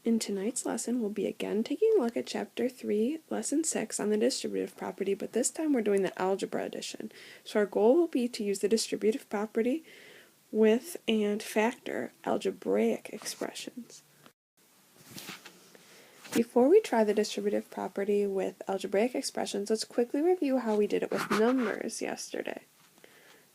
In tonight's lesson, we'll be again taking a look at Chapter 3, Lesson 6 on the distributive property, but this time we're doing the algebra edition. So our goal will be to use the distributive property with and factor algebraic expressions. Before we try the distributive property with algebraic expressions, let's quickly review how we did it with numbers yesterday.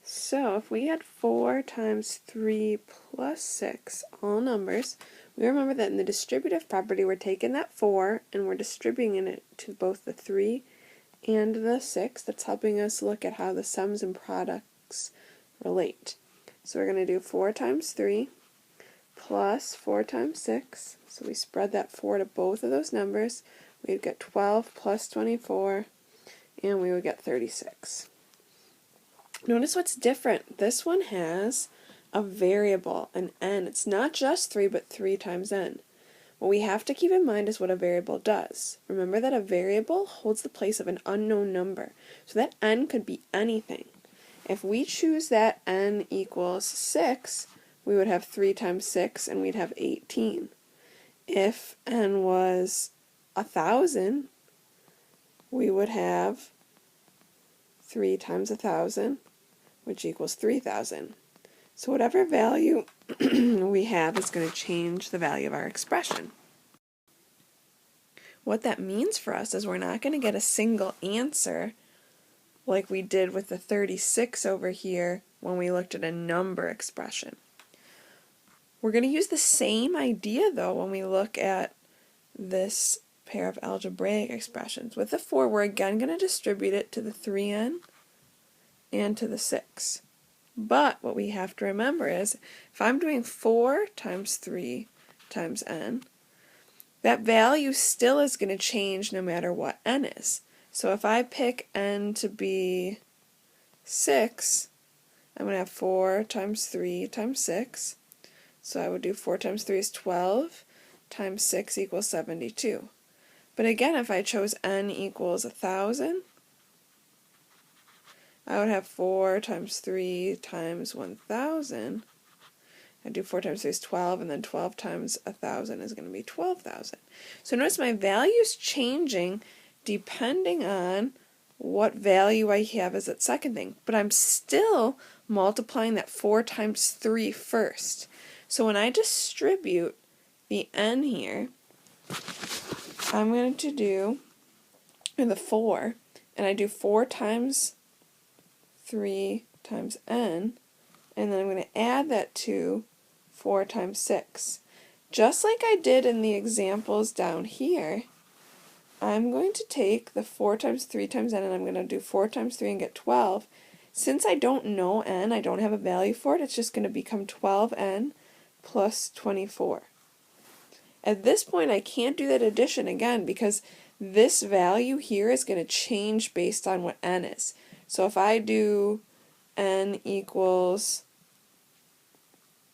So if we had 4 times 3 plus 6, all numbers, we remember that in the distributive property we're taking that 4 and we're distributing it to both the 3 and the 6. That's helping us look at how the sums and products relate. So we're going to do 4 times 3 plus 4 times 6. So we spread that 4 to both of those numbers. We'd get 12 plus 24, and we would get 36. Notice what's different. This one has a variable, an n. It's not just 3, but 3 times n. What we have to keep in mind is what a variable does. Remember that a variable holds the place of an unknown number. So that n could be anything. If we choose that n equals 6, we would have 3 times 6, and we'd have 18. If n was 1,000, we would have 3 times 1,000, which equals 3,000. So whatever value we have is going to change the value of our expression. What that means for us is we're not going to get a single answer like we did with the 36 over here when we looked at a number expression. We're going to use the same idea though when we look at this pair of algebraic expressions. With the 4, we're again going to distribute it to the 3n and to the 6. But what we have to remember is if I'm doing 4 times 3 times n, that value still is going to change no matter what n is. So if I pick n to be 6, I'm going to have 4 times 3 times 6. So I would do 4 times 3 is 12, times 6 equals 72. But again, if I chose n equals 1,000, I would have 4 times 3 times 1,000. I'd do 4 times 3 is 12, and then 12 times 1,000 is going to be 12,000. So notice my value is changing depending on what value I have as that second thing. But I'm still multiplying that 4 times 3 first. So when I distribute the n here, I'm going to do the 4, and I do 4 times 3 times n, and then I'm going to add that to 4 times 6. Just like I did in the examples down here, I'm going to take the 4 times 3 times n, and I'm going to do 4 times 3 and get 12. Since I don't know n, I don't have a value for it, it's just going to become 12n plus 24. At this point, I can't do that addition again because this value here is going to change based on what n is. So if I do n equals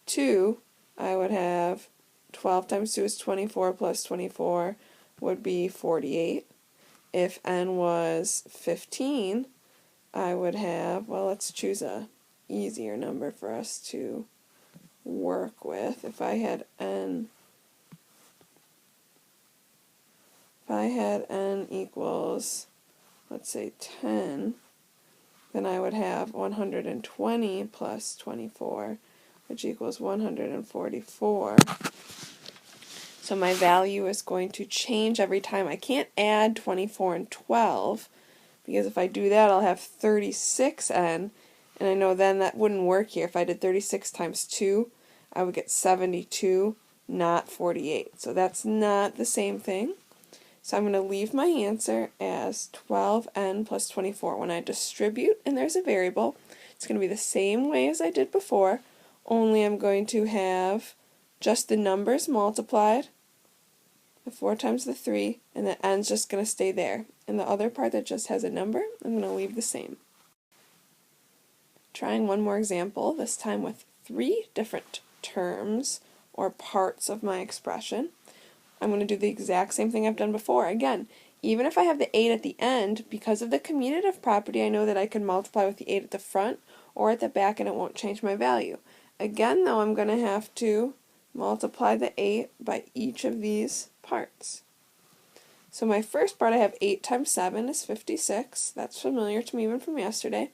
2, I would have 12 times 2 is 24 plus 24 would be 48. If n was 15, I would have, well, let's choose a easier number for us to work with. If I had n equals, let's say 10, then I would have 120 plus 24, which equals 144. So my value is going to change every time. I can't add 24 and 12, because if I do that, I'll have 36n, and I know then that wouldn't work here. If I did 36 times 2, I would get 72, not 48. So that's not the same thing. So I'm going to leave my answer as 12n plus 24. When I distribute and there's a variable, it's going to be the same way as I did before, only I'm going to have just the numbers multiplied, the 4 times the 3, and the n's just going to stay there. And the other part that just has a number, I'm going to leave the same. Trying one more example, this time with 3 different terms or parts of my expression. I'm going to do the exact same thing I've done before. Again, even if I have the 8 at the end, because of the commutative property, I know that I can multiply with the 8 at the front or at the back and it won't change my value. Again, though, I'm going to have to multiply the 8 by each of these parts. So my first part, I have 8 times 7 is 56. That's familiar to me even from yesterday.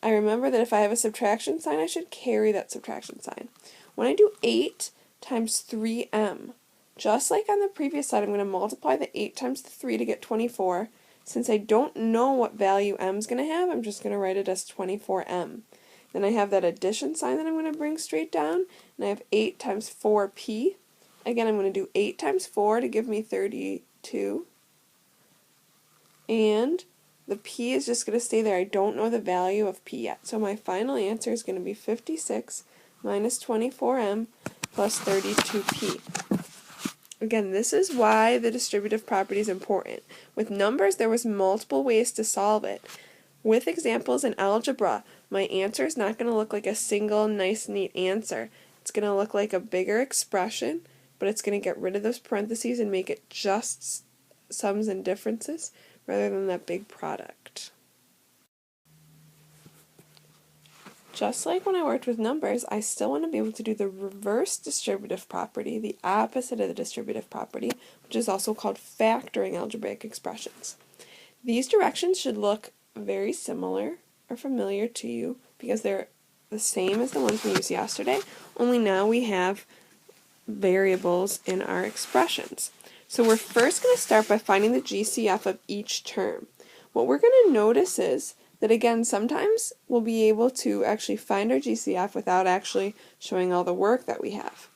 I remember that if I have a subtraction sign, I should carry that subtraction sign. When I do 8 times 3m, just like on the previous side, I'm going to multiply the 8 times the 3 to get 24. Since I don't know what value m is going to have, I'm just going to write it as 24m. Then I have that addition sign that I'm going to bring straight down, and I have 8 times 4p. Again, I'm going to do 8 times 4 to give me 32. And the p is just going to stay there. I don't know the value of p yet. So my final answer is going to be 56 minus 24m plus 32p. Again, this is why the distributive property is important. With numbers, there was multiple ways to solve it. With examples in algebra, my answer is not going to look like a single, nice, neat answer. It's going to look like a bigger expression, but it's going to get rid of those parentheses and make it just sums and differences rather than that big product. Just like when I worked with numbers, I still want to be able to do the reverse distributive property, the opposite of the distributive property, which is also called factoring algebraic expressions. These directions should look very similar or familiar to you because they're the same as the ones we used yesterday, only now we have variables in our expressions. So we're first going to start by finding the GCF of each term. What we're going to notice is that, again, sometimes we'll be able to actually find our GCF without actually showing all the work that we have.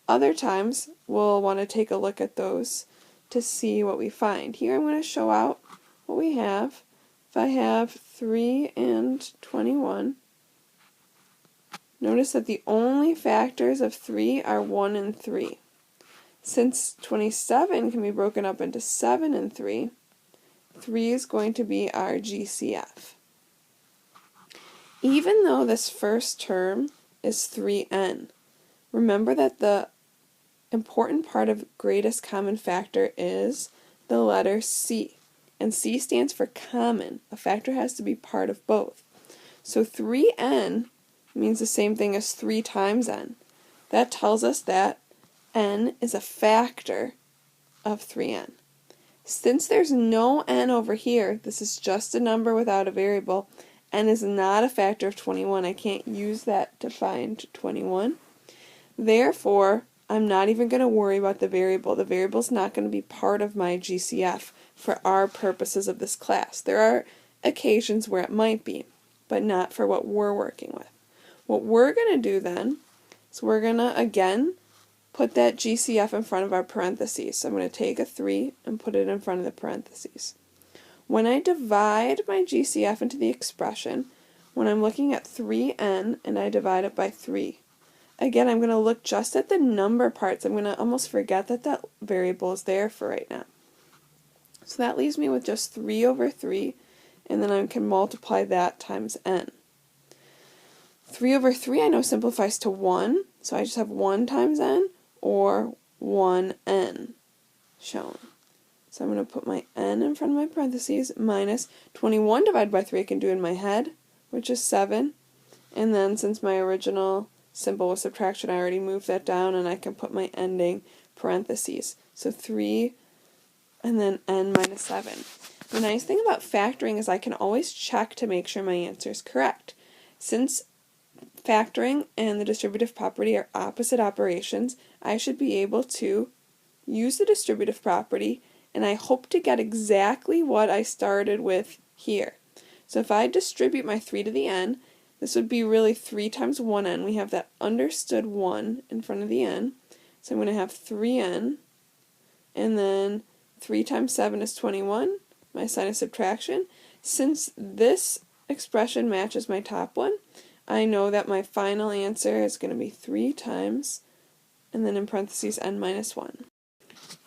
Other times we'll want to take a look at those to see what we find. Here I'm going to show out what we have. If I have 3 and 21, notice that the only factors of 3 are 1 and 3. Since 27 can be broken up into 7 and 3, 3 is going to be our GCF. Even though this first term is 3n, remember that the important part of greatest common factor is the letter C. And C stands for common. A factor has to be part of both. So 3n means the same thing as 3 times n. That tells us that n is a factor of 3n. Since there's no n over here, this is just a number without a variable, n is not a factor of 21. I can't use that to find 21. Therefore, I'm not even going to worry about the variable. The variable is not going to be part of my GCF for our purposes of this class. There are occasions where it might be, but not for what we're working with. What we're going to do then is we're going to, again, put that GCF in front of our parentheses. So I'm going to take a 3 and put it in front of the parentheses. When I divide my GCF into the expression, when I'm looking at 3n and I divide it by 3, again, I'm going to look just at the number parts. I'm going to almost forget that that variable is there for right now. So that leaves me with just 3 over 3, and then I can multiply that times n. 3 over 3 I know simplifies to 1, so I just have 1 times n, or 1n shown. So I'm going to put my n in front of my parentheses, minus 21 divided by 3 I can do in my head, which is 7. And then since my original symbol was subtraction, I already moved that down, and I can put my ending parentheses. So 3 and then n minus 7. The nice thing about factoring is I can always check to make sure my answer is correct. Since factoring and the distributive property are opposite operations, I should be able to use the distributive property, and I hope to get exactly what I started with here. So if I distribute my 3 to the n, this would be really 3 times 1n. We have that understood 1 in front of the n. So I'm going to have 3n, and then 3 times 7 is 21, my sign of subtraction. Since this expression matches my top one, I know that my final answer is going to be 3 times, and then in parentheses, n minus 1.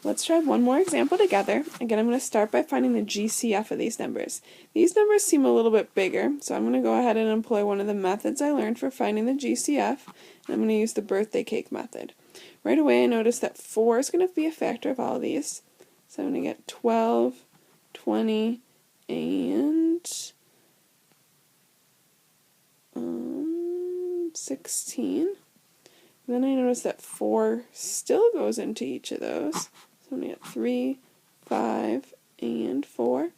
Let's try one more example together. Again, I'm going to start by finding the GCF of these numbers. These numbers seem a little bit bigger, so I'm going to go ahead and employ one of the methods I learned for finding the GCF, and I'm going to use the birthday cake method. Right away, I notice that 4 is going to be a factor of all of these. So I'm going to get 12, 20, and 16. Then I notice that 4 still goes into each of those. So I'm going to get 3, 5, and 4.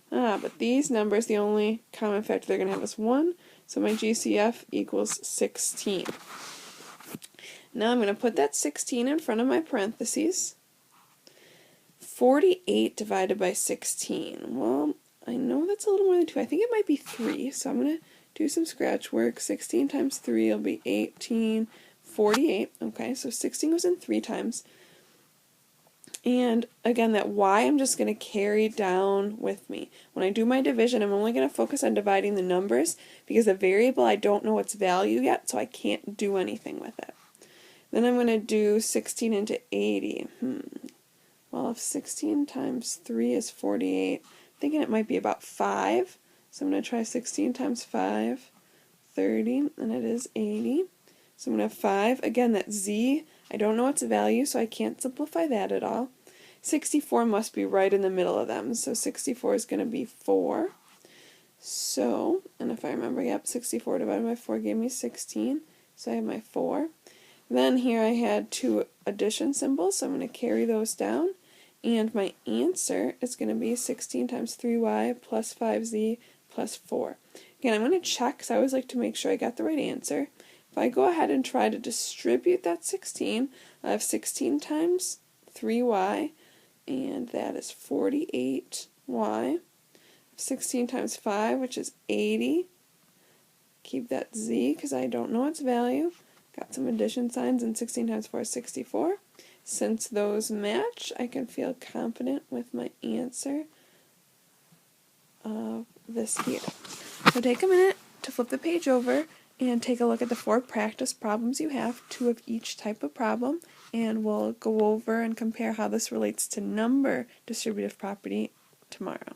But these numbers, the only common factor they're going to have is 1, so my GCF equals 16. Now I'm going to put that 16 in front of my parentheses. 48 divided by 16. Well, I know that's a little more than 2. I think it might be 3, so I'm going to do some scratch work. 16 times 3 will be 18, 48. Okay, so 16 goes in 3 times. And again, that y I'm just going to carry down with me. When I do my division, I'm only going to focus on dividing the numbers because the variable, I don't know its value yet, so I can't do anything with it. Then I'm going to do 16 into 80. Well, if 16 times 3 is 48, I'm thinking it might be about 5. So I'm going to try 16 times 5, 30, and it is 80. So I'm going to have 5. Again, that z, I don't know its value, so I can't simplify that at all. 64 must be right in the middle of them, so 64 is going to be 4. So, and if I remember, yep, 64 divided by 4 gave me 16, so I have my 4. Then here I had 2 addition symbols, so I'm going to carry those down, and my answer is going to be 16 times 3y plus 5z plus 4. Again, I'm going to check, because I always like to make sure I got the right answer. If I go ahead and try to distribute that 16, I have 16 times 3y, and that is 48y. 16 times 5, which is 80. Keep that z, because I don't know its value. Got some addition signs, and 16 times 4 is 64. Since those match, I can feel confident with my answer of this here. So take a minute to flip the page over and take a look at the 4 practice problems you have, 2 of each type of problem, and we'll go over and compare how this relates to number distributive property tomorrow.